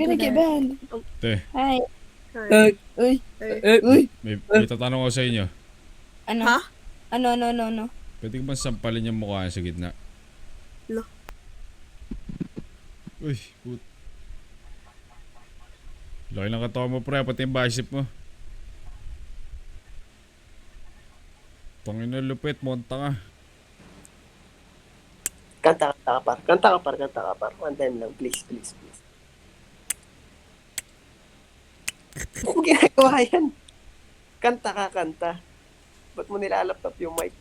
gonna get banned. Te, Hi. Ay, Uy. ay, Uy. may tatanong ako sa inyo. Ano? Ha? Ano? Pwede ko ba sampalin yung mukha sa gitna? Lo. Uy, laki ng katawan mo pre, pati yung bicep mo. Tangin na lupit, monta ka. Kanta ka par. One time lang, please. Ano ginagawa yan? Kanta. Ba't mo nilalaptop yung mic?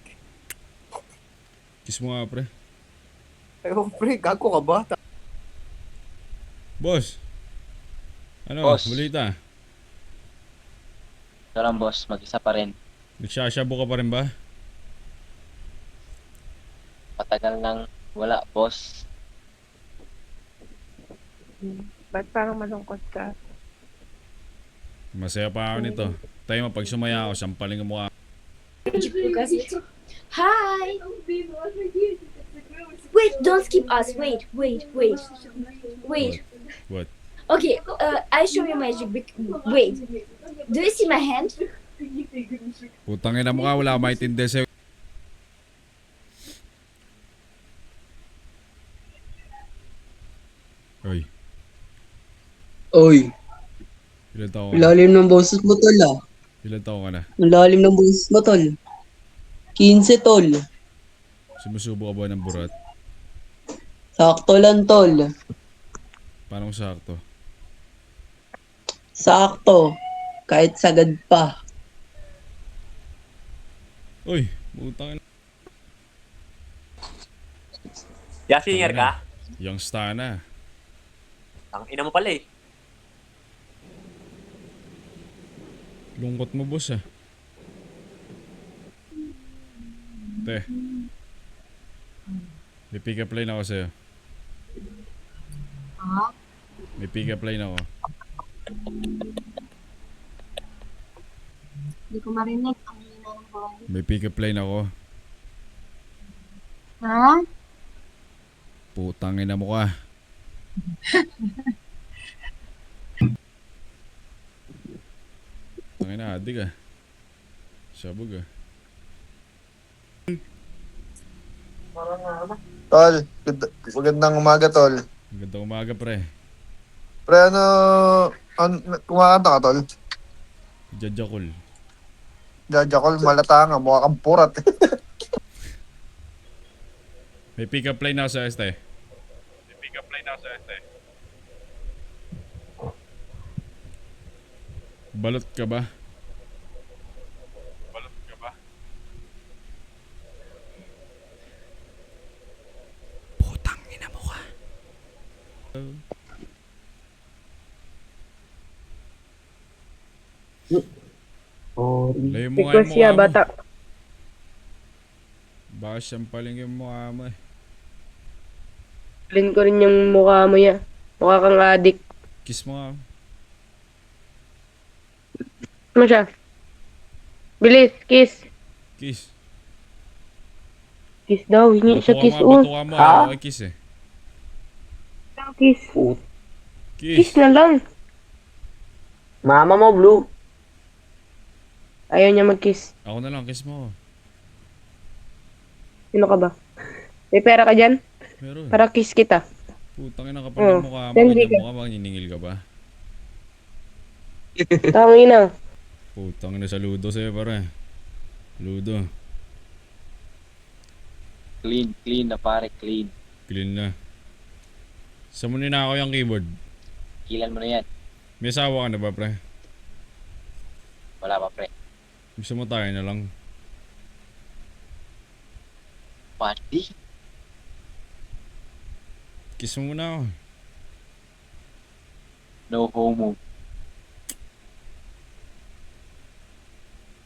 Kiss mo nga pre. Ay, pre, gago ka ba? Boss! Ano, Boss. balita? Ito lang boss, mag-isa pa rin. Nagsasabo ka pa rin ba? Patagal nang wala boss. Ba't parang malungkot ka? Masaya pa ako nito. Tayo mo, pag sumaya ako, sampalin mo mukha. Hi! Wait, don't skip us. Wait. What? Okay, I show you magic. Wait. Do you see my hand? Putang ina mo ka, wala akong maitindi sa'yo. Oy, Oy, ilan taon ka na? ilalim ng boses mo tol ah. Ilan taon ka na? Ilalim ng boses mo tol. 15 tol. Sumusubo ka ba ng burat? Sakto lang tol. Paano sakto? Sakto. Kahit sagad pa. Uy, putang ina. Yasinger ka? Yung star na. Ang ina mo pala eh. Lungkot mo boss ah. Te. May pick-up line ako sa'yo. Ha? May pick-up line ako. Hindi ko marinig. Ang hina ng boses. May pick-up line ako. Ha? Putang ina mo ka. Tangin na, adik ah. Sabog ah. Tol, magandang umaga, tol. Magandang umaga pre. Pre, kumakanta ka, tol? Jajakol. Jajakol, malata nga, mukha kang purat. May pick-up line ako sa este. Balot ka ba? Putang ina mo ka. Layo mo nga yung Request siya, mukha mo. bata. Baka sampaling yung mukha mo eh. Plin ko rin yung mukha mo ya. Mukha kang adik. Kiss mo nga. Ano siya? Bilis, kiss. Kiss. Kiss daw, hingi siya kiss. Batuka mo. Ayaw ko kiss eh. Kiss. Kiss Kiss. na lang. Mama mo, Blue. Ayaw niya mag-kiss. Ako na lang, kiss mo. Sino ka ba? May pera ka dyan? Meron. Para kiss kita. Putang ina kapal ng mukha mo. Hindi Ganyan ka. mukha mo. Niningil ka ba? Tangina. Putang ina saludo sa'yo pare. Ludo. Clean na pare, clean. Clean na. Saan mo ninakaw yung keyboard? Kilan mo na yan. May asawa ka na ba pre? Wala pa pre. Gusto mo tayo na lang. Pati. Kiss mo muna ako. No homo.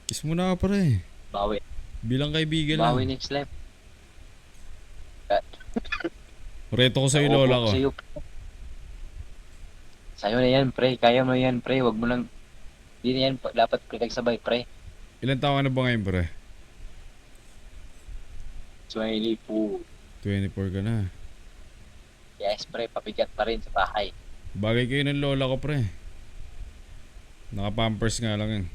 Kiss mo na ako pare. Bawi. Bilang kaibigan lang. Bawi next life. Reto ko sa'yo lola ko. Sa'yo na yan pre. Kaya mo yan pre. Wag mo lang. Hindi na yan. Dapat pinagsabay pre. Ilan taon ka na ba ngayon pre? 24. 24 ka na. Yes pre. Pabigat pa rin sa bahay. Bagay kayo ng lola ko, pre. Naka-pampers nga lang yun.